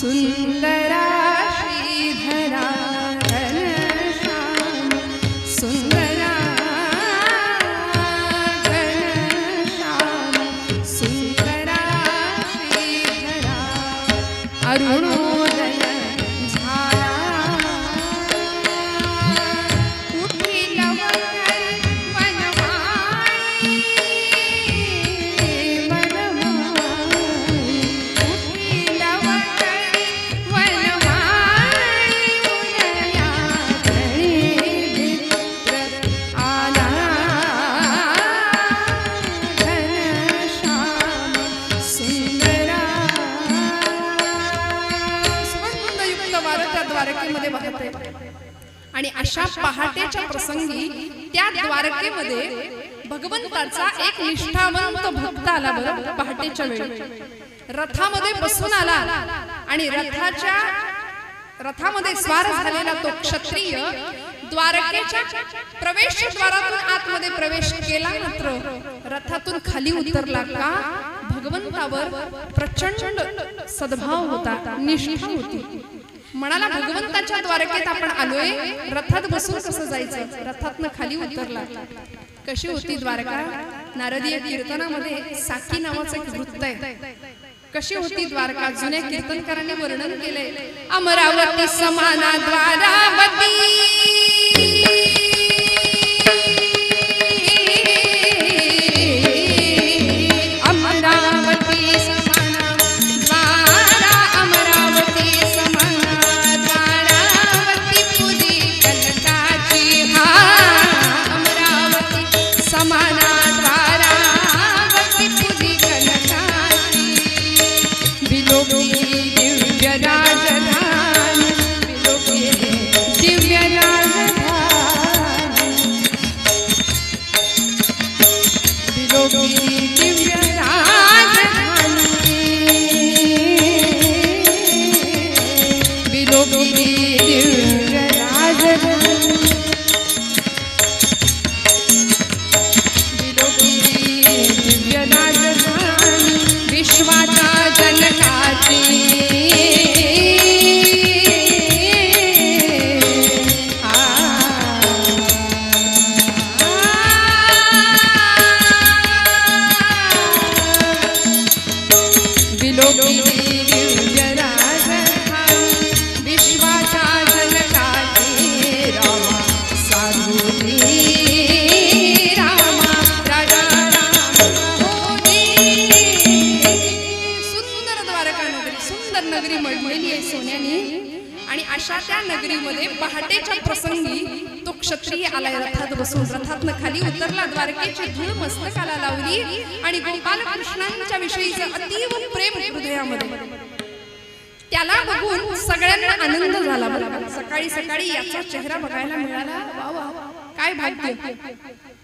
सुंदरा श्रीधरा घनश्याम सुंदरा घनश्याम सुंदरा श्रीधरा अरुणोदय झाला उठी लवकर वनवाई उठी लवकर वनवाई उदया गणी मित्र आला घनश्याम सुंदरा सुगंधयुक्त वारं त्या द्वारकेमध्ये वाहते आणि अशा पहाटेच्या प्रसंगी त्या द्वारकेमध्ये भगवंताचा एक निष्ठावंत भक्त आला बरं पहाटेच्या वेळी रथामध्ये बसून आला आणि रथामध्ये स्वार झालेला तो क्षत्रिय द्वारकेच्या प्रवेशद्वारातून आतमध्ये प्रवेश केला मात्र रथातून खाली उतरला का भगवंतावर प्रचंड सद्भाव होता निष्ठा होती म्हणाला भगवंताच्या द्वारकेत आपण आलोय रथात बसून कसं जायचं रथातनं खाली उतरला कशी होती द्वारका नारदीय कीर्तनामध्ये साकी नावाचं एक वृत्त आहे कशी होती द्वारका जुन्या कीर्तनकारांनी वर्णन केलंय अमरावती समाना द्वारावती अमरावती समाना द्वारा अमरावती समाना द्वारावती पुरी कनकाची हा अमरावती समाना द्वारावती पुरी कनकाची विलोकी दिव्य राजधानी विलोकी दिव्य राजधानी विलोकी दिव्य राजधानी विलोकी दिव्य राजधानी विलोकी दिव्य राजधानी विश्वाचा जनकाची विलोकी दिव्य राजधानी विश्वाचा जनकाची रामा साधुनी रामा राजा राम होनी सुंदर द्वारका नगरी सुंदर नगरी मळमळली आहे सोन्याने आणि अशा त्या नगरीमध्ये पहाटेच्या प्रसंगी तो क्षत्रिय आलाय रथात बसून रथातनं खाली उतरला द्वारकेची धूळ मस्तकाला लावली आणि गोपाल कृष्णांच्या विषयीचं अतीव प्रेम हृदयामध्ये त्याला बघून सगळ्यांना आनंद झाला बरं सकाळी सकाळी याचा चेहरा बघायला मिळाला वा वा काय भाग्य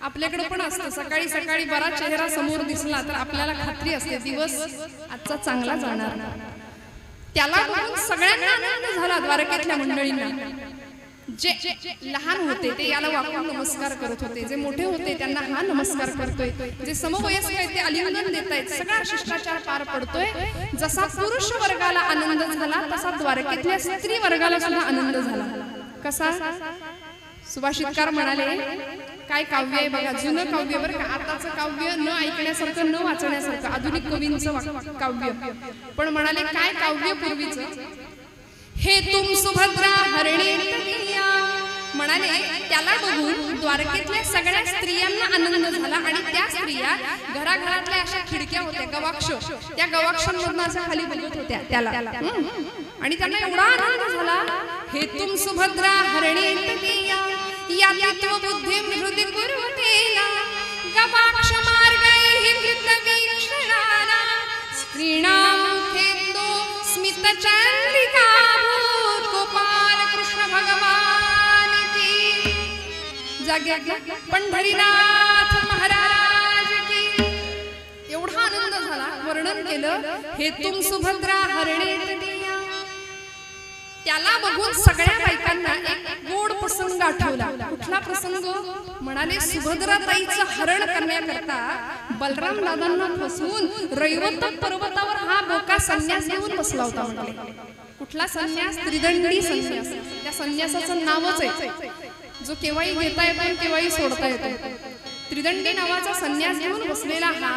आपल्याकडे पण असतं सकाळी सकाळी बरा चेहरा समोर दिसला तर आपल्याला खात्री असते दिवस आजचा चांगला जाणार त्याला बघून सगळ्यांना आनंद झाला द्वारकेतल्या मंडळींना जे लहान होते ते याला वाकून नमस्कार करत होते जे मोठे होते त्यांना हा नमस्कार करतोय जे समवयस्क आहेत ते अलिंगन देत आहेत सगळा शिष्टाचार पार पडतोय जसा पुरुष वर्गाला आनंद झाला तसा द्वारकेतल्या स्त्री वर्गाला सुद्धा आनंद झाला कसा सुभाषितकार म्हणाले काय काव्य आहे बघा जुनं काव्य बरं का आताचं काव्य न ऐकण्यासारखं न वाचण्यासारखं आधुनिक कवींचं काव्य पण म्हणाले काय काव्य पूर्वीचं हे तुम सुभद्रा हरणे म्हणाले त्याला बघून द्वारकेतल्या सगळ्या स्त्रियांना आनंद झाला आणि त्या स्त्रिया घराघरातल्या अशा खिडक्या होत्या गवाक्ष त्या गवाक्षांमधून असं खाली बघत होत्या त्याला आणि त्यांना एवढा आनंद झाला हे तुम सुभद्रा हरणे या तत्व बुद्धिं हृदि कुर्वतेना गवाक्ष मार्गैः वृत्तवीक्षणाना स्त्रीणां खेन्दो स्मित चंद्रिका भूत गोपाल कृष्ण भगवान की जागे पंढरीनाथ महाराज की एवढा आनंद झाला वर्णन केलं हे तुम सुभद्रा हरणे त्याला बघून सगळ्या बायकांना एक गोड प्रसंग आठवला कुठला प्रसंग म्हणाले सुभद्राताईचं हरण करण्याकरता बलराम दादांना फसवून रैवत पर्वतावर हा बोका संन्यास घेऊन बसला होता म्हणाले कुठला संन्यास? त्रिदंडी संन्यास. त्या संन्यासाचं नावच आहे, जो केव्हाही घेता येतो आणि केव्हाही सोडता येतो. त्रिदंडी नावाचा संन्यास घेऊन बसलेला हा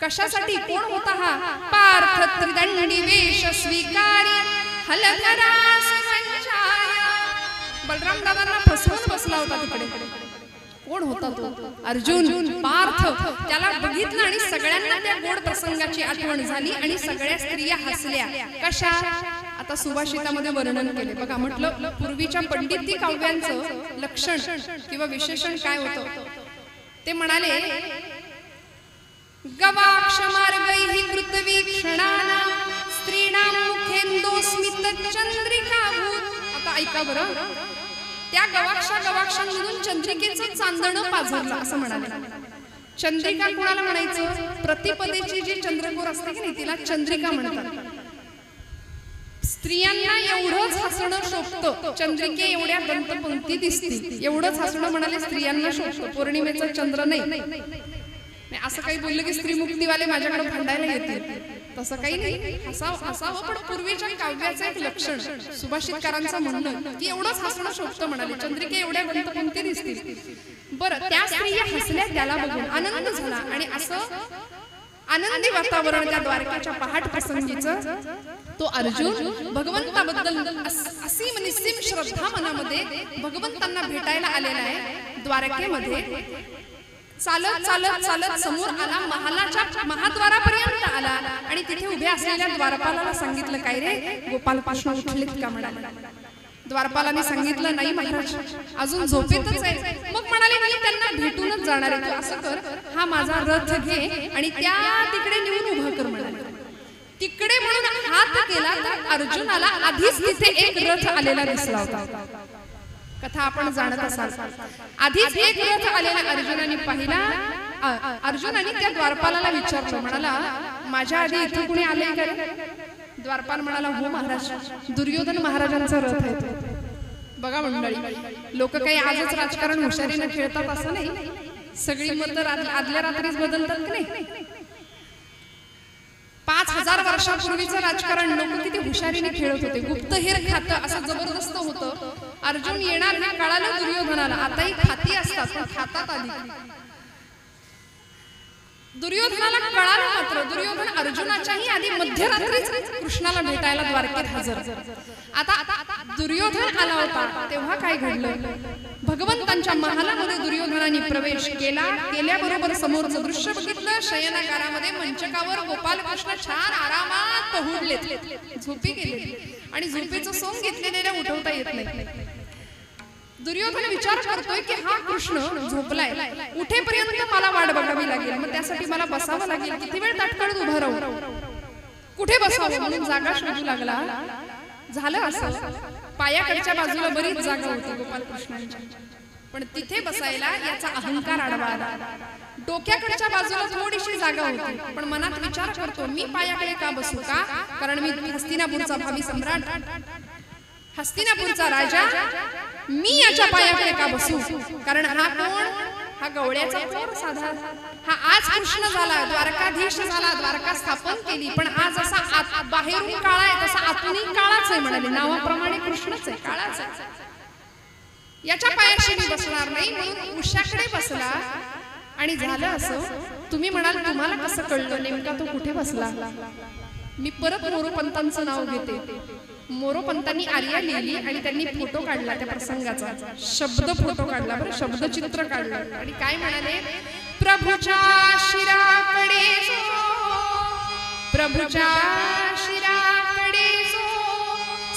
कशासाठी? कोण होता हा? पार्थ त्रिदंडी वेश स्वीकारी हलधरास वंचाय. बलराम दादांना फसवून बसला होता तिकडे. कोण होता तो? अर्जुन, पार्थ. त्याला बघितलं आणि सगळ्यांना त्या गोड प्रसंगाची आठवण झाली आणि सगळ्या स्त्रिया हसल्या. कशा? आता सुभाषितामध्ये वर्णन केले बघा. म्हटलं पूर्वीच्या पंडिती काव्यांचं लक्षण किंवा विशेषण काय होतं ते म्हणाले, गवाक्ष मार्गैहि कृतवीक्षणाना स्त्रीणां मुखेन्दोस्मित चंद्रिकाभूत. आता ऐका बरं, त्या गवाक्षांमधून चंद्रिकेचं चांदणं पाझरलं असं म्हणाले. चंद्रिका कोणाला म्हणायचं? प्रतिपदेची जी चंद्रकोर असते की नाही तिला चंद्रिका म्हणतात. स्त्रियांना एवढंच हसणं शोभतं, चंद्रिके एवढ्या दंतपंक्ती दिसतील एवढंच हसणं म्हणाले स्त्रियांना शोभतं. पौर्णिमेचं चंद्र नाही. असं काही बोललं की स्त्री मुक्तीवाले माझ्याकडे भांडायला येतील, तसं काही नाही. हसावं पण पूर्वीच्या काव्याचं एक लक्षण सुभाषितकारांचं म्हणणं की एवढंच हसणं शोभतं म्हणाले, चंद्रिके एवढ्या दंतपंक्ती दिसतील. बरं, त्या स्त्रिया हसल्या त्याला बघून आनंद झाला आणि असं आनंदी वातावरण त्या द्वारकेच्या पहाट प्रसंगीचं. तो अर्जुन भगवंताबद्दल असीम निस्सीम श्रद्धा मनामध्ये भगवंतांना भेटायला आलेला आहे. द्वारकेमध्ये चालत चालत चालत समोर आला, महालाच्या महाद्वारापर्यंत आला आणि तिथे उभ्या असलेल्या द्वारपालाला सांगितलं, काय रे गोपाल कृष्ण उठलेत का म्हणाला. द्वारपालाने सांगितलं, नाही महाराज अजून झोपेतच आहे. मग म्हणाले, मी त्यांना भेटूनच जाणार आहे, तू असं कर, हा माझा रथ घे आणि त्या तिकडे नेऊन उभा कर म्हणाले. तिकडे म्हणून हात केला तर अर्जुनाला आधीच तिथे एक रथ आलेला दिसला होता. कथा आपण जाणत असाल. आधीच एक रथ आलेला अर्जुनाने पाहिला. अर्जुनाने त्या द्वारपालाला विचारलं, म्हणाला माझ्या आधी इथे कुणी आले का? द्वारपाल म्हणाला, हो महाराज, दुर्योधन महाराजांचा रथ आहे. बघा मंडळी, लोक काही आजच राजकारण हुशारीने खेळतात असं नाही. सगळी मत आदल्या रात्रीच बदलतात की नाही. 5000 वर्षापूर्वीचं राजकारण लोक किती हुशारीने खेळत होते. गुप्तहेर खातं असं जबरदस्त होतं. अर्जुन येणार हे कळालं दुर्योधनाला. आताही खाती असतात पण खातात आधी. दुर्योधनाला कळालं मात्र दुर्योधन अर्जुनाच्याही आधी मध्यरात्रीच कृष्णाला भेटायला द्वारकेत हजर. आता दुर्योधन आला होता तेव्हा काय घडलं? भगवंतांच्या महालामध्ये दुर्योधनाने प्रवेश केला. केल्याबरोबर समोरचं दृश्य बघितलं. शयनागारामध्ये मंचकावर गोपाल कृष्ण छान आरामात पहुडलेत, झोपी गेले आणि झोपेचं सोंग घेतलेल्या उठवता येत नाही. दुर्योधन विचार करतोय की हा कृष्ण झोपलाय, उठेपर्यंत मला वाट बघावी लागेल, मग त्यासाठी मला बसावं लागेल. किती वेळ ताटकळत उभं राहू, कुठे बसावं म्हणून जागा शोधू लागला. झालं असं, पायाकडच्या बाजूला बरीच जागा होती गोपाल कृष्णांच्या, पण तिथे बसायला याचा अहंकार आडवा आला. डोक्याकडच्या बाजूला थोडीशी जागा होती, पण मनात विचार करतो मी पायाकडे का बसू का? कारण मी हस्तिनापूरचा भावी सम्राट, हस्तिनापूरचा राजा, मी याच्या पायाकडे का बसू? कारण हा कोण? हा गवळ्याचा पोर साधा. हा आज कृष्ण झाला, द्वारकाधीश झाला, द्वारका स्थापन केली, पण आज असा बाहेरून काळा आहे तसा आतूनही काळाच आहे म्हणाले. नावाप्रमाणे कृष्णच आहे, काळाच आहे. याच्या पायाशी मी बसणार नाही म्हणून उशाकडे बसला. आणि झालं असं, तुम्ही म्हणाल तुम्हाला कसं कळलं नेमका तो कुठे बसला? मी परत मोरोपंतांचं नाव घेते. मोरोपंतांनी आर्या लिहिली आणि त्यांनी फोटो काढला त्या प्रसंगाचा, शब्द फोटो काढला, बरं शब्दचित्र काढलं आणि काय म्हणाले? प्रभूच्या शिराकडे जो, प्रभूच्या शिराकडे जो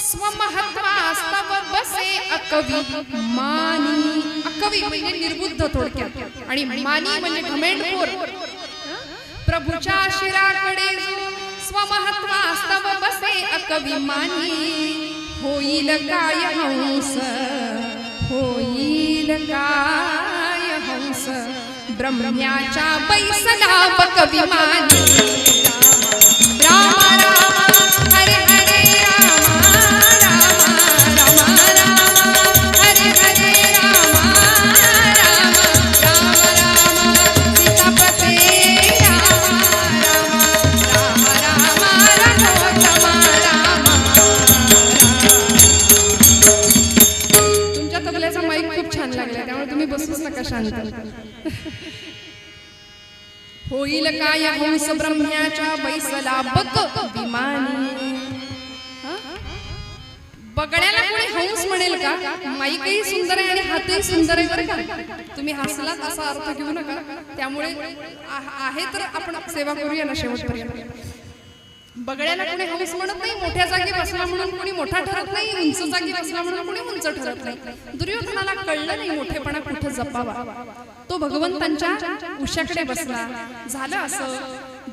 स्वमहत्वास्तव बसे अकवी मानी. अकवी म्हणजे निर्बुद्ध थोडक्यात, आणि मानी म्हणजे घमेंडखोर. प्रभूच्या शिराकडे जो स्वमहत्वास्तव बसे अकविमानी. होईल काय हंस, होईल काय हंस ब्रह्म्याच्या बैसला बकविमानी. राम राम हरे हरे राम राम राम राम हरे हरे राम राम राम राम सीतापते राम राम राम राम रघुतम राम होईल काय हंस ब्रह्म्याच्या बैसला बक विमानी. बगड्याला कोणी हंस म्हणेल का? माईकही सुंदर आहे आणि हातही सुंदर आहे बरं का. तुम्ही हसलात असा अर्थ घेऊ नका. त्यामुळे आहे तर आपण सेवा करूया ना शेवटपर्यंत. बगड्याला कोणी हंस म्हणत नाही. मोठ्या जागी बसला म्हणून कोणी मोठा ठरत नाही. उंच जागी बसला म्हणून कोणी उंच ठरत नाही. दुर्योधनाला कळलं नाही मोठेपणा कुठं जपावा. तो भगवंतांच्या उशाकडे बसला. झालं असं,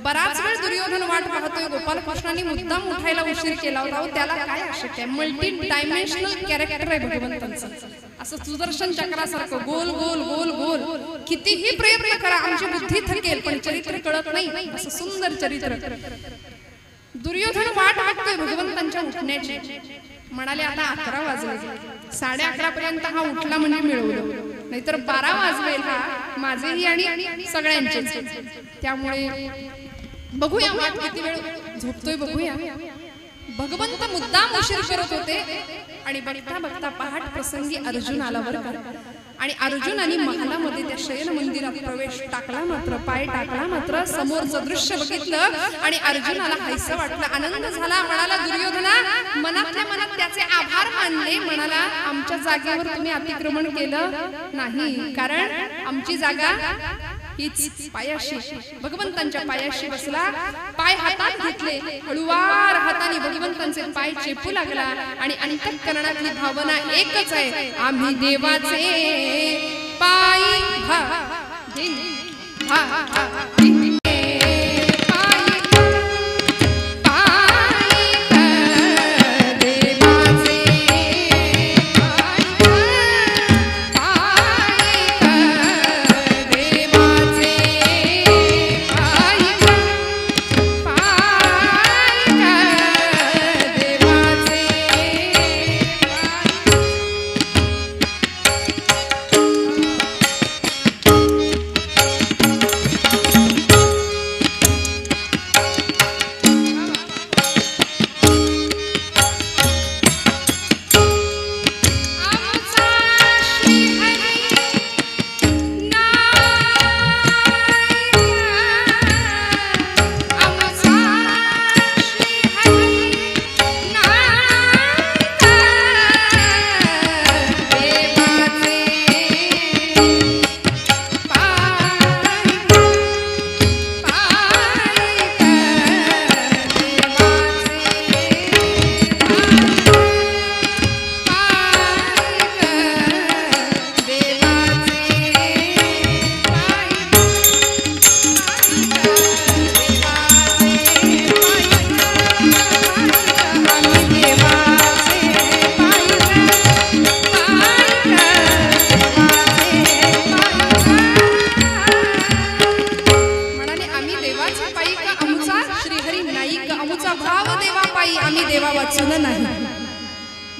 बराच वेळ दुर्योधन वाट पाहतोय. गोपाल कृष्णांनी मुद्दाम उठायला उशीर केला होता. त्याला काय आवश्यक आहे? मल्टी डायमेन्शनल कॅरेक्टर आहे भगवंतांचं. असं सुदर्शन चक्रासारखं गोल गोल गोल गोल. कितीही प्रयत्न करा आमची बुद्धी थकेल पण चरित्र कळत नाही. असं सुंदर चरित्र. दुर्योधन वाट बघतोय भगवंतांच्या उठण्याची. म्हणाले आता 11 वाजले, 11:30 पर्यंत हा उठला म्हणजे मिळवलं, नाहीतर 12 वाजवेल हा माझेही आणि सगळ्यांचेच. त्यामुळे बघूया वाट किती वेळ झोपतोय बघूया. भगवंत मुद्दाम उशीर करत होते आणि बघता बघता पहाट प्रसंगी अर्जुन आला बरं का. आणि अर्जुनाने महालामध्ये त्या शयन मंदिरात प्रवेश टाकला मात्र, पाय टाकला मात्र समोरचं दृश्य बघितलं आणि अर्जुनाला हायसं वाटलं, आनंद झाला. म्हणाला दुर्योधना, मनातल्या मनात त्याचे आभार मानले. म्हणाला आमच्या जागेवर तुम्ही अतिक्रमण केलं नाही, कारण आमची जागा हीच पायाशी, भगवंतांच्या पायाशी बसला. पाय हातात घेतले, हळुवार हाताने भगवंतांचे पाय चेपू लागला आणि अंतःकरणातली भावना एकच आहे, आम्ही देवाचे पाय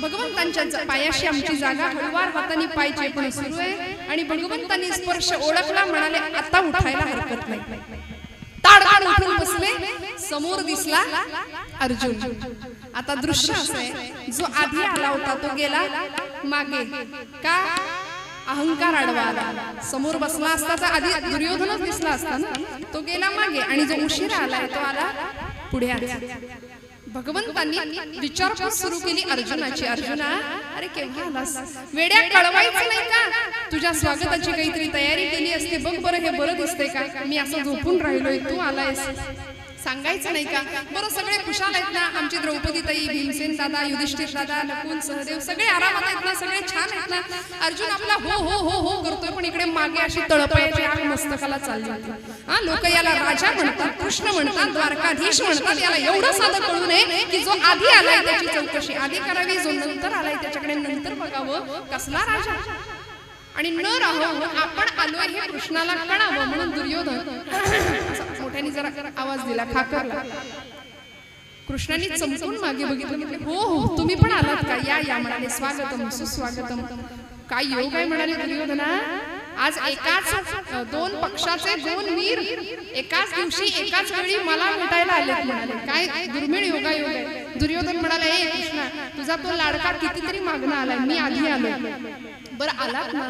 भगवंतांच्या पायाशी आमची जागा. हळुवार हाताने पाय चेपणे सुरू आहे आणि भगवंतांनी स्पर्श ओळखला. म्हणाले आता उठायला हरकत नाही. ताडताड उठून बसले. समोर दिसला अर्जुन. आता दृश्य असं आहे, जो आधी आला होता तो गेला मागे. का? अहंकार आडवा आला. समोर बसला असता तर आधी दुर्योधनच दिसला असता ना. तो गेला मागे आणि जो उशिरा आलाय तो आला पुढे. भगवंतांनी विचारपूस सुरू केली अर्जुनाची. अर्जुना, अरे केव्हा आलास? वेड्या, कळवायचं नाही का? तुझ्या स्वागताची काहीतरी तयारी केली असते. बघ बरं, हे बरं दिसतंय का? मी असं झोपून राहिलोय, तू आलायस, सांगायचं नाही का? बरं सगळे खुशाल आहेत ना? आमची द्रौपदी ताई, भीमसेन दादा, युधिष्ठिर दादा, नकुल, सहदेव सगळे आरामात आहेत ना? सगळे छान आहेत ना? अर्जुन आपला हो हो हो हो करतोय, पण इकडे मागे अशी तळपायाची आग मस्तकाला चालली होती. हा, लोक याला राजा म्हणतात, कृष्ण म्हणतात, द्वारकाधीश म्हणतात. याला एवढं साधं कळू नये की जो आधी आलाय त्याची चौकशी आधी करावी, जो नंतर आलाय त्याच्याकडे नंतर बघावं. कसला राजा आणि न राहावं, आपण आलोय हे कृष्णाला कळावं म्हणून दुर्योधन मोठ्याने जरा आवाज दिला, खाकरला. कृष्णाने चमकून मागे बघितलं, म्हटले हो हो तुम्ही पण आलात का? या या म्हणाले. स्वागतम सुस्वागतम. काय योग आहे म्हणाले दुर्योधना. आज एकाच दोन पक्षाचे दोन वीर एकाच दिवशी एकाच वेळी मला भेटायला आलेत म्हणाले. काय दुर्मिळ योगायोग आहे. दुर्योधन म्हणाले, ए कृष्णा, तुझा तो लाडका कितीतरी मागणं आलाय, मी आधी आलो. बरं आलात ना?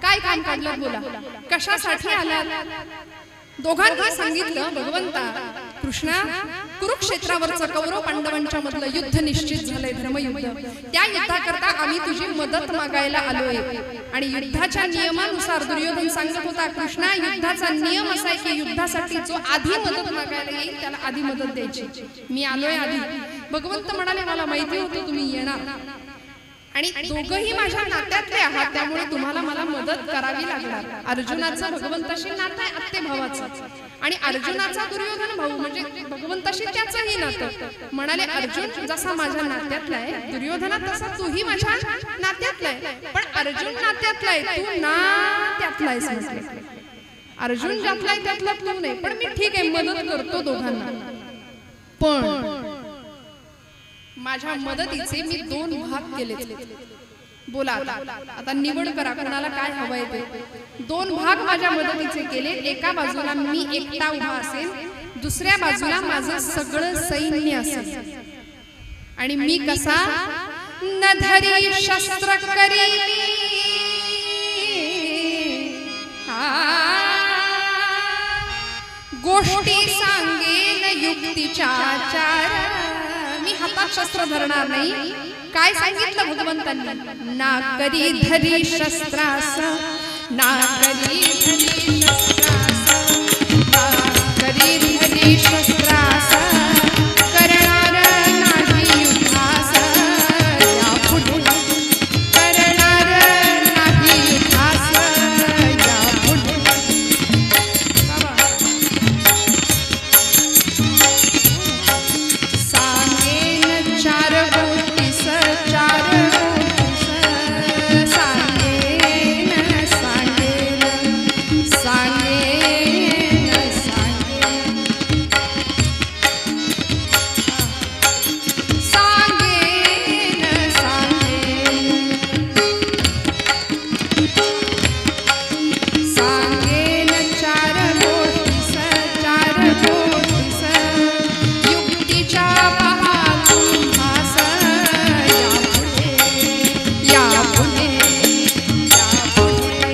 काय काम काढलं बोला, कशासाठी आलात? दोघांनी सांगितलं, भगवंता कृष्णा, कुरुक्षेत्रावरचं कौरव पांडवांच्या मधलं युद्ध निश्चित झालंय, धर्मयुद्ध. त्या युद्धाकरता आम्ही तुझी मदत मागायला आलोय. आणि युद्धाच्या नियमानुसार दुर्योधन सांगत होता, कृष्णा युद्धाचा नियम असा आहे की युद्धासाठी जो आधी मदत मागायला येईल त्याला आधी मदत द्यायची. मी आलोय आधी. भगवंत म्हणाले, मला माहिती होतं तुम्ही येणार आणि दोघंही माझ्या नात्यातले आहात, त्यामुळे तुम्हाला मला मदत करावी लागणार. अर्जुनाचं भगवंताशी नातं आहे आत्ते भावाचं, आणि अर्जुनाचा दुर्योधन भाऊ म्हणजे भगवंताशी त्याचंही नातं. म्हणाले, अर्जुन जसा माझ्या नात्यातला आहे, दुर्योधना तसा तूही माझ्या नात्यातला आहे. पण अर्जुन नात्यातला आहे, तू नात्यातला आहेस. अर्जुन ज्यातला आहे त्यातला तू नाही. पण मी ठीक आहे, मदत करतो दोघांना. पण माझ्या मदतीचे मी 2 भाग केले. बोला आता निवड करा, कोणाला काय हवंय ते. 2 भाग माझ्या मदतीचे केले. एका बाजूला मी एकटा उभा असेल, दुसऱ्या बाजूला माझं सगळं सैन्य असेल. आणि मी कसा, न धरी शस्त्र करी गोष्टी सांगेन युक्तीच्या चार. मी हातात शस्त्र धरणार नाही. काय सांगितलं भगवंतांनी, ना करी धरी शस्त्रास, ना करी धरी शस्त्रास, ना करी धरी शस्त्रास, करणार नाही युद्धास यापुढे, करणार नाही युद्धास यापुढे. सांगेन 4 गोष्टीस, 4 गोष्टीस सांगेन, सांगेन, सांगेन, सांगेन, सांगेन, सांगेन, सांगेन 4 गोष्टीस, 4 गोष्टीस युक्तीच्या पहातून भास यापुढे, यापुढे, यापुढे.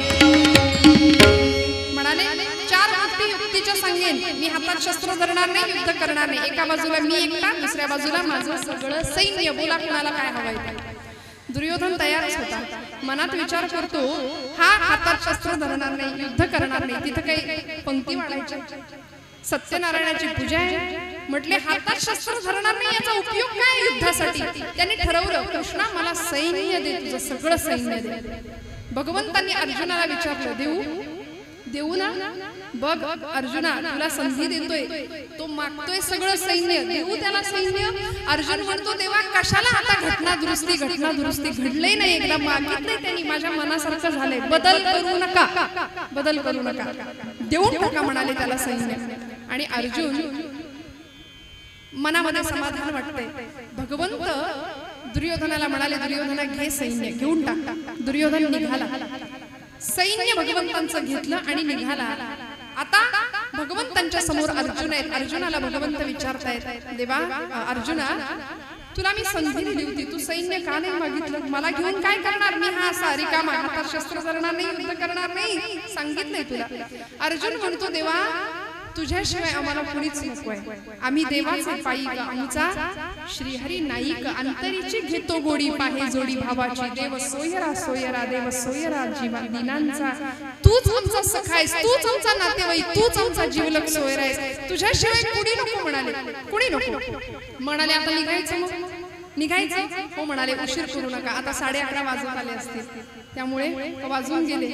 म्हणाले, 4 गोष्टी युक्तीच्या सांगेन. मी हातात शस्त्र धरणार नाही, युद्ध करणार नाही. एका बाजूला मी एकटा, दुसऱ्या बाजूला माझं सगळं सैन्य. बोला कोणाला काय हवंय ते. दुर्योधन तयारच होता. मनात विचार करतो, हा हातात शस्त्र धरणार नाही, युद्ध करणार नाही. तिथं काही पंक्ती वाढायच्या, सत्यनारायणाची पूजा आहे. म्हटले हातात शस्त्र धरणार नाही, याचा उपयोग काय युद्धासाठी. त्यांनी ठरवलं, कृष्णा मला सैन्य दे, तुझं सगळं सैन्य दे. भगवंतांनी अर्जुनाला विचारलं, देऊ देऊ ना. बघ अर्जुना, तुला संधी देतोय, तो मागतोय सगळं सैन्य, देऊ त्याला सैन्य. अर्जुन म्हणतो, देवा कशाला आता घटना दुरुस्ती, घटना दुरुस्ती घडलंय नाही, एकदा मागितलंय त्यांनी, माझ्या मनासारखं झालंय, बदल करू नका, बदल करू नका, देऊन टाका म्हणाले त्याला सैन्य. आणि अर्जुन मनामध्ये समाधान वाटतंय. भगवंत दुर्योधनाला म्हणाले, दुर्योधना घे सैन्य, घेऊन टाक. दुर्योधन निघाला, सैन्य भगवंतांचं घेतलं आणि निघाला. आता भगवंतांच्या समोर अर्जुन आहेत. अर्जुनाला भगवंत विचारतायत, देवा अर्जुना, तुला मी संधी दिली होती, तू सैन्य का नाही मागितलं, मला घेऊन काय करणार, मी हा असा रिकामा, हातात शस्त्र धरणार नाही, युद्ध करणार नाही, सांगितलंय तुला. अर्जुन म्हणतो, देवा तुझ्याशिवाय आम्हाला कुणीच नकोय, आम्ही देवाचे पायिक, आमचा श्रीहरी नाईक, अंतरीची घेतो गोडी, पाहे जोडी भावाची, देव सोयरा सोयरा, देव सोयरा जीवा दिनांचा, तूच आमचा सखा आहेस, तूच आमचा नातेवाईक, तूच आमचा जीवलक सोयरा आहेस, तुझ्याशिवाय कुणी नको म्हणाले, कुणी नको म्हणाले. आता निघायचं, मग निघायचं. हो म्हणाले, उशीर करू नका, आता 11:30 वाजत आले असतील, त्यामुळे वाजून गेले,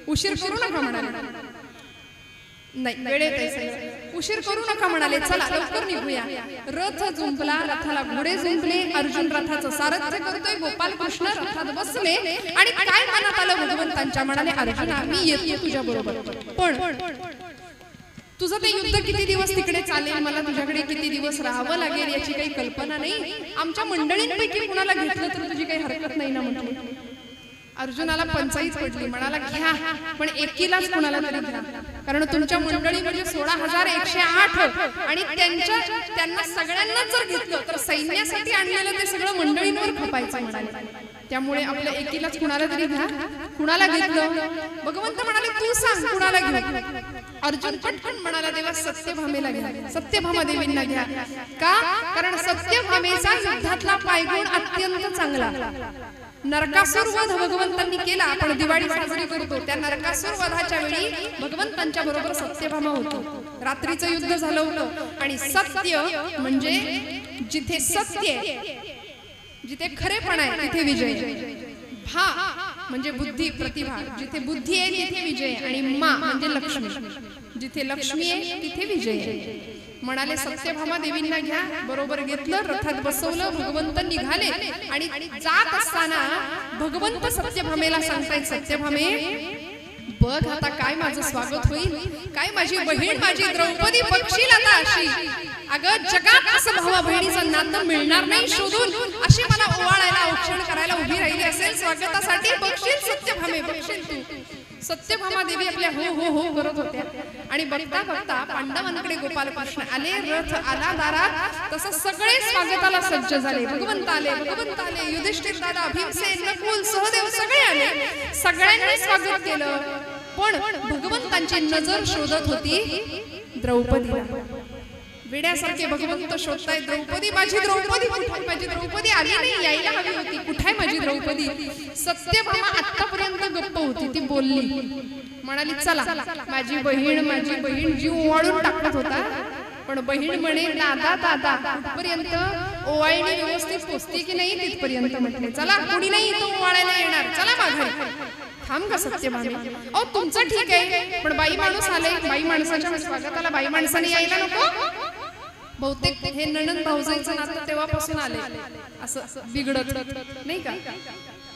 उशीर करू नका म्हणाले. नाही, वेळेत आहे, उशीर करू नका म्हणाले. चला लवकर निघूया. रथ जुंपला, रथाला घोडे जुंपले, अर्जुन रथाचं सारथ्य करतोय, गोपाल कृष्ण रथात बसले. आणि काय मनात आलं भगवंतांच्या, म्हणाले, अर्जुना मी येतो तुझ्या बरोबर, पण तुझं ते युद्ध किती दिवस तिकडे चालेल, मला तुझ्याकडे किती दिवस राहावं लागेल याची काही कल्पना नाही. आमच्या मंडळींपैकी कुणाला घेतलं तर तुझी काही हरकत नाही ना म्हटलं. अर्जुनाला पंचाईत पडली, म्हणाला घ्या, पण एकीलाच कुणाला तरी घ्या. कारण तुमच्या मंडळी म्हणजे 16,108 आणि त्यांना सगळ्यांना जर घेतलं तर सैन्यासाठी आणलेलं ते सगळं मंडळींवर खपायचं म्हणाले. त्यामुळे आपल्या एकीलाच कुणाला तरी घ्या. कुणाला घेतलं? भगवंत म्हणाले तू सांग कुणाला घेऊ. अर्जुन पटकन म्हणाला देवा सत्यभामेला घ्या, सत्यभामा देवींना घ्या. का? कारण सत्यभामेचा युद्धातला पायगुण अत्यंत चांगला. नरकासुर वध भगवंतांनी केला. आपण दिवाळी साजरी करतो. त्या नरकासुर वधाच्या वेळी भगवंतांच्या बरोबर सत्यभामा होती. रात्रीचं युद्ध झालं होतं आणि सत्य म्हणजे जिथे सत्य, जिथे खरेपणा आहे तिथे विजय. भा म्हणजे बुद्धी प्रतिभा, जिथे बुद्धी आहे तिथे विजय. आणि मा म्हणजे लक्ष्मी, जिथे लक्ष्मी आहे तिथे विजय. म्हणाले सत्यभामा देवींना घ्या. बरोबर घेतलं, रथात बसवलं, भगवंत निघाले. आणि जात असताना भगवंत सत्यभामेला सांगतायत सत्यभामे बघ आता काय माझं स्वागत होईल, काय माझी बहीण माझी द्रौपदी बघशील आता अशी. अगं जगात असं भावा बहिणीचं नातं मिळणार नाही शोधून, अशी मला ओवाळायला औक्षण करायला उभी राहिली असेल स्वागतासाठी. बघशील सत्यभामे, बघशील तू. सत्यभामा देवी आपल्या हो हो हो करत होत्या. आणि बघता बघता पांडवांकडे गोपालकृष्ण आले. रथ आला दारात, तसं सगळे स्वागताला सज्ज झाले. भगवंत आले, भगवंत आले. युधिष्ठिर दादा, भीमसेन, नकुल, सहदेव सगळे आले. सगळ्यांनी स्वागत केलं. पण भगवंतांची नजर शोधत होती द्रौपदीला. वेड्यासारखे भगवंत शोधताय द्रौपदी, माझी द्रौपदी कुठे, माझी द्रौपदी आली नाही, यायला हवी होती, कुठे माझी द्रौपदी. सत्यभामा आतापर्यंत गप्प होती, ती बोलली. म्हणाली चला माझी बहीण जीव ओवाळून टाकत होता. पण बहीण म्हणे दादा दादा कुठपर्यंत ओवाळणी व्यवस्थित पोचते की नाही तिथपर्यंत म्हटले. चला कुणी नाही तो ओवाळायला येणार, चला माघारी. थांब का सत्यभामे, अहो तुमचं ठीक आहे पण बाई माणूस आले, बाई माणसाच्या स्वागताला बाई माणसाने यायला नको. बहुतेक हे नणंद भाऊजाईचं नातं तेव्हापासून आले असं बिघडत नाही का.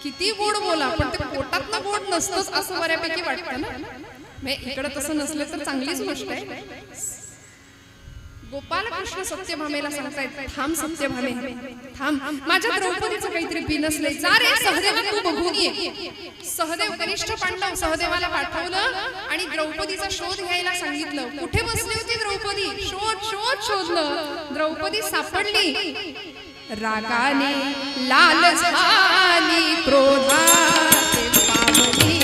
किती गोड बोला पण ते पोटातलं गोड नसतंच असं बऱ्यापैकी वाटतं ना. इकडं तसं नसलं तर चांगलीच गोष्ट आहे. गोपालकृष्ण सत्यभामेला सांगतायत थांब सत्यभामे थांब, माझ्या द्रौपदीचं काहीतरी बिनसलंय. जा रे सहदेवा तू बघून ये. सहदेव कनिष्ठ पांडव सहदेवाला पाठवलं आणि द्रौपदीचा शोध घ्यायला सांगितलं. कुठे बसली होती द्रौपदी? शोध शोध शोधलं. द्रौपदी सापडली. रागाने लाल झाली, क्रोधाने पावली.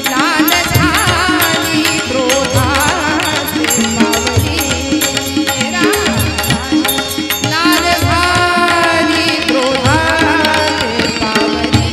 रागाने लाल झाली, क्रोधाने पावली. लाल झाली, क्रोधाने पावली.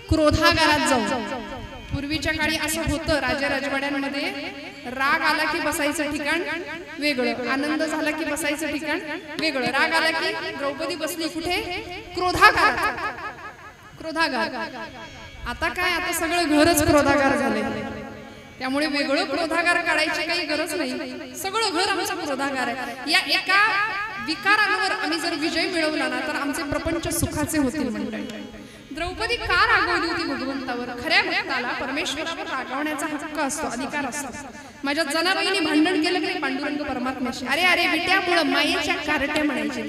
क्रोधागारात जाऊ. पूर्वीच्या काळी असं होतं राजा राजवाड्यांमध्ये, राग आला की बसायचं ठिकाण वेगळं, आनंद झाला की बसायचं ठिकाण वेगळं. राग आला की द्रौपदी बसली कुठे? क्रोधागार. क्रोधागार. आता काय, आता सगळं घरच क्रोधागार झाले. त्यामुळे वेगळं क्रोधागार काढायची काही गरज नाही. सगळं घर आमचं क्रोधागार आहे. या एका विकारांवर आम्ही जर विजय मिळवला ना तर आमचे प्रपंच सुखाचे होतील मंडळी. द्रौपदी का रागवली होती भगवंतावर? खऱ्या भक्ताला परमेश्वरावर रागवण्याचा हक्क असतो, अधिकार असतो. माझ्या जनाबाईंनी भांडण केलं की पांडुरंग परमात्म्याशी, अरे अरे विट्यामुळं मायेच्या कारट्या म्हणायचे.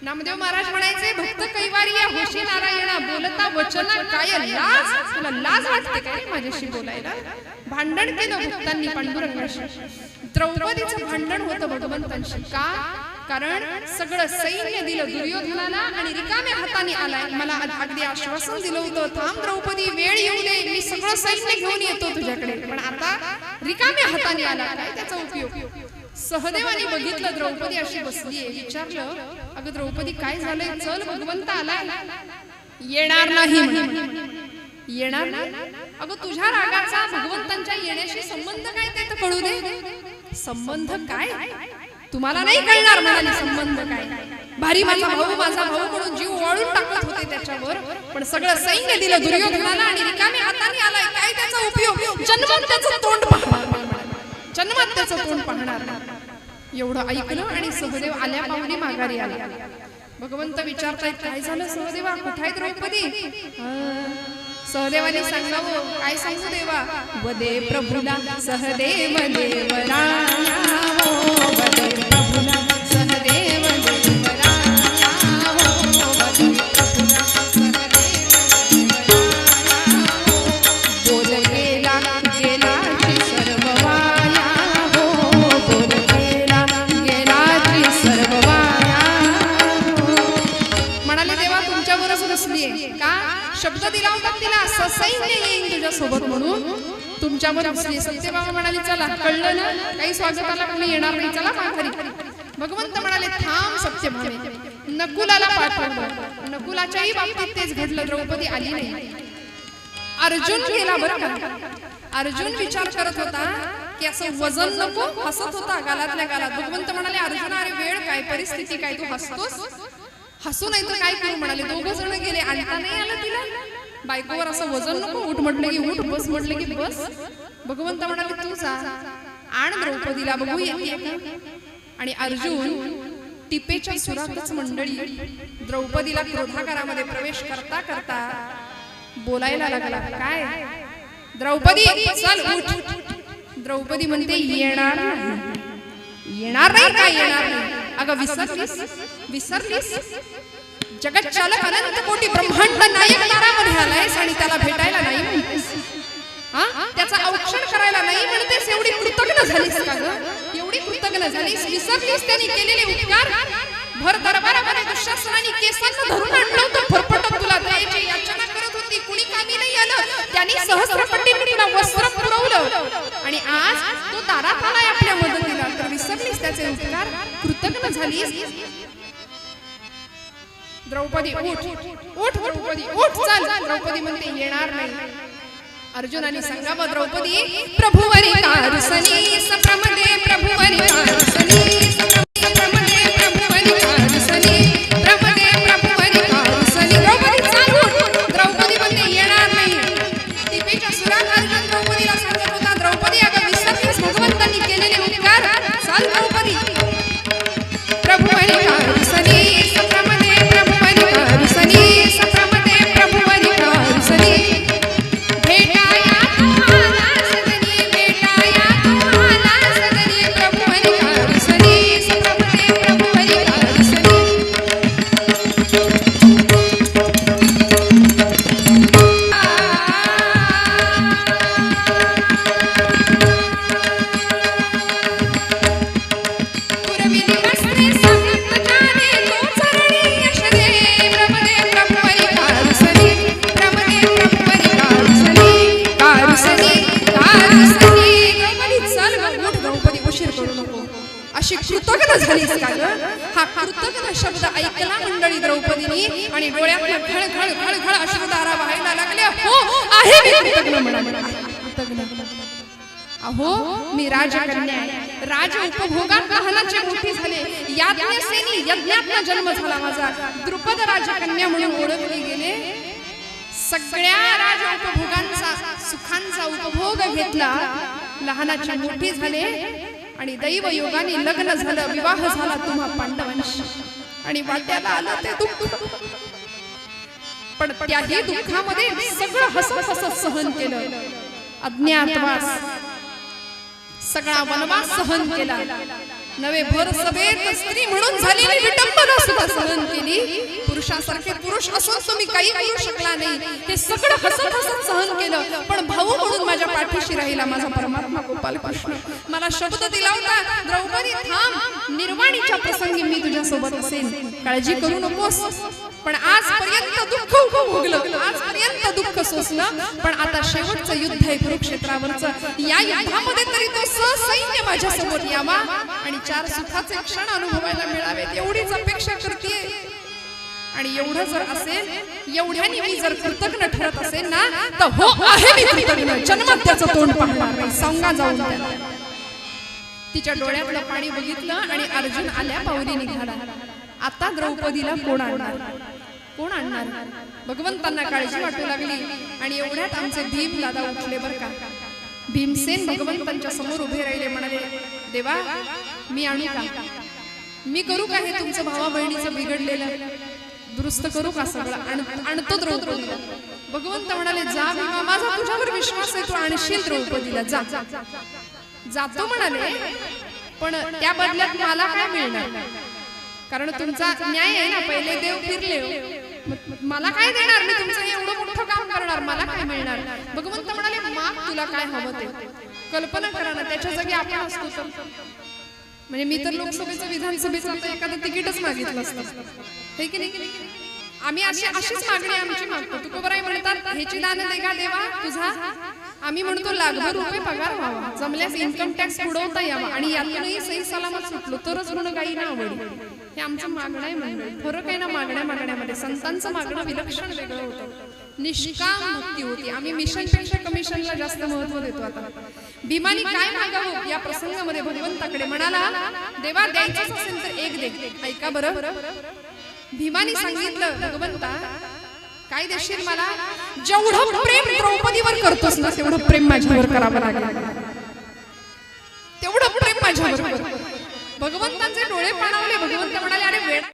नामदेव महाराज म्हणायचे भक्त कैवारी होशी नारायणा, बोलता वचना काय लाज, तुला लाज वाटते काय माझ्याशी बोलायला? भांडण केलं भक्तांनी पांडुरंगाशी. द्रौपदीचं भांडण होतं भगवंतांशी. का? कारण सगळं सैन्य दिलं दुर्योधनाला आणि रिकाम्या हाताने आलाय. मला अगदी आश्वासन दिलं होतं थांब द्रौपदी वेळ येऊ दे, मी सगळं सैन्य घेऊन येतो तुझ्याकडे, पण आता रिकाम्या हाताने आला, काय त्याचा उपयोग? सहदेवाने बघितलं द्रौपदी अशी बसलीये. विचारलं अगं द्रौपदी काय झालंय? चल भगवंत आलाय. येणार नाही. येणार नाही? अगं तुझ्या रागाचा भगवंतांच्या येण्याशी संबंध काय ते तर कळू दे. संबंध काय तुम्हाला नाही कळणार म्हणाली संबंध काय भारी माझा भाऊ म्हणून जीव ओळून टाकत होते त्याच्यावर पण सगळं सैन्य दिलं दुर्योधनाला आणि रिकामी हाताने आलाय काय त्याचा उपयोग जन्मात त्याचं तोंड पाहणार एवढं ऐकलं आणि सहदेव आल्या पाहुणे माघारी आला भगवंत विचारतायत काय झालं सहदेवा कुठे आहे द्रौपदी सहदेवाने सांगावं काय सांगू देवा वदे प्रभुला सहदेव देवराया वदे प्रभुला सहदेव देवराया वदे प्रभुला सहदेव देवराया बोल गेला गेलाची सर्व वाया बोल गेला गेलाची सर्व वाया म्हणाले देवा तुमच्यावरच बसलीये का शब्द दिला होता तिला ससैन्य येईन तुझ्या सोबत म्हणून तुमच्यावर बसली सत्यभामा म्हणाली चला कळलं ना काही स्वागताला कोणी येणार नाही चला माघारी भगवंत म्हणाले थांब सत्यभामे नकुलाला पाठवलं नकुलाच्याही बाबतीत तेच घडलं द्रौपदी आली नाही अर्जुन गेला बरं का अर्जुन विचार करत होता की असं वजन नको हसत होता गालातल्या गालात भगवंत म्हणाले अर्जुन अरे वेळ काय परिस्थिती काय तू हसतोस हसू नाही तर काय करू म्हणाले दोघं जण गेले आणता नाही आलं तिला बायकोवर असं वजन नको उठ म्हटलं की उठ बस म्हटलं की बस भगवंत म्हणाले तू जा आण द्रौपदीला बघू येते आणि अर्जुन टिपेच्या सुरातच मंडळी द्रौपदीला क्रोधागारामध्ये प्रवेश करता करता बोलायला लागला काय द्रौपदी चल उठ द्रौपदी म्हणते येणार नाही काय येणार नाही अगं विसरलीस जगत चालक अनंत कोटी ब्रह्मांड नायक दारामध्ये आलायस आणि त्याला भेटायला नाही म्हणतेस त्याचा औक्षण करायला नाही म्हणतेस एवढी कृतज्ञ झालीस का ग एवढी कृतज्ञ झालीस विसरलीस त्यांनी केलेले उपकार भर दरबारामध्ये दुःशासनाने केसांना धरून आणलं होतं फरफटत तुला द्यायची याचना करत होती कुणी कामी नाही आलं त्यांनी सहस्रपटीने तुला वस्त्र पुरवलं आणि आज तो दारात आलाय आपल्या मदतीला तर विसरलीस त्याचे उपकार कृतज्ञ झालीस द्रौपदी उठ द्रौपदी उठ चल द्रौपदी म्हणते येणार नाही अर्जुनाने सांगावं द्रौपदी प्रभुवरी कारसनी सप्रमदे प्रभुवरी कारसनी सप्रमदे प्रभुवरी कारसनी प्रमदे प्रभुवरी कारसनी द्रौपदी चल उठ द्रौपदी म्हणते येणार नाही टिपेच्या सुरात अर्जुन द्रौपदीला सांगत होता द्रौपदी अगं विसरलीस भगवंतांनी केलेले उपकार चल द्रौपदी प्रभुवरी कारसनी शब्द ऐकला मंडळी द्रौपदीने आणि डोळ्यात खळखळ अश्रुधारा वाहायला लागल्या हो आहे मी कृतज्ञ म्हणाले अहो मी राजकन्या आहे राज उपभोगात लहानाचे मोठी झाले याज्ञसेनी यज्ञातला जन्म झाला माझा द्रुपद राजकन्या म्हणून ओळखले गेले सगळ्या राज उपभोगांचा सुखांचा उपभोग घेतला लहानाचे मोठी झाले आणि दैव योगाने लग्न झालं विवाह झाला तुम्हा पांडवांशी आणि वाट्याला आलं ते दुःख पण त्याही दुःखामध्ये सगळं हसत हसत सहन केलं अज्ञातवास सगळा वनवास सहन केला नवे भर सभेत स्त्री म्हणून झालेली विटंबना सुद्धा सहन केली पुरुषासारखे पुरुष असून तुम्ही काही करू शकला नाही हे सगळं हसत हसत सहन केलं पण भाऊ म्हणून माझ्या पाठीशी राहिला माझा परमात्मा गोपाल कृष्ण मला शब्द दिला होता द्रौपदी थांब निर्वाणीच्या प्रसंगी मी तुझ्या सोबत असेन काळजी करू नकोस पण आजपर्यंत दुःख भोगलं आजपर्यंत दुःख सोसलं पण आता शेवटचं युद्ध आहे कुरुक्षेत्रावरचं या युद्धामध्ये तरी तो ससैन्य माझ्या सोबत यावा आणि 4 सुखाचे क्षण अनुभवायला मिळावेत एवढीच अपेक्षा करते आणि एवढं जर असेल एवढ्याने मी जर कृतज्ञ ठरत असेल ना तर हो आहे मी कृतज्ञ जन्मात त्याचं तोंड पाहणार नाही सांगा जाऊन त्याला तिच्या डोळ्यातलं पाणी बघितलं आणि अर्जुन आल्या पावली निघाला. आता द्रौपदीला कोण आणणार, कोण आणणार? भगवंतांना काळजी वाटू लागली आणि एवढ्यात आमचे भीम दादा उठले बर का. भीमसेन भगवंतांच्या समोर उभे राहिले, म्हणाले देवा मी आणू का, मी करू का हे तुमचं भावा बहिणीचं बिघडलेलं दुरुस्त करू का, सगळं आणतो द्रौपदीला. भगवंत म्हणाले जा भीमा, माझा तुझ्यावर विश्वास आहे, तू आणशील द्रौपदीला, जा. जातो म्हणाले, पण त्या बदल्यात मला काय मिळणार, कारण तुमचा न्याय आहे ना, पहिले देव फिरले, मला काय देणार, मी तुमचं एवढं मोठं काम करणार, मला काय मिळणार. भगवंत म्हणाले माग तुला काय हवं ते. कल्पना करा ना, त्याच्या जागी आपण असतो तर, म्हणजे मी तर लोकसभेचं विधानसभेचं आता एखादं तिकीटच मागितलं असतं, हे की नाही. आम्ही अशीच मागणी आमची मागतो. तुकोबराय म्हणतात ह्याची दान देगा देवा तुझा, आम्ही म्हणतो लाखभर रुपये पगार व्हावा, जमल्यास इन्कम टॅक्स बुडवता यावा आणि यातूनही सही सलामत सुटलो तरच ऋण गाई ना आवडी. हे आमचं मागणं आहे. म्हणजे फरक आहे ना मागण्यामध्ये. संतांचं मागणं विलक्षण वेगळं होतं, निष्काम मुक्ती होती. आम्ही मिशनपेक्षा कमिशनला जास्त महत्व देतो. आता भीमानी काय मागावं या प्रसंगामध्ये भगवंताकडे म्हणाला देवा द्यायचंच असेल तर एक दे. ऐका बरं, भीमानी सांगितलं भगवंता काय देशील मला, जेवढं प्रेम द्रौपदीवर करतोस ना तेवढं प्रेम माझ्यावर करावं लागेल, तेवढं प्रेम माझ्यावर कर. भगवंतांचे डोळे पाणावले. भगवंत म्हणाले अरे वेळ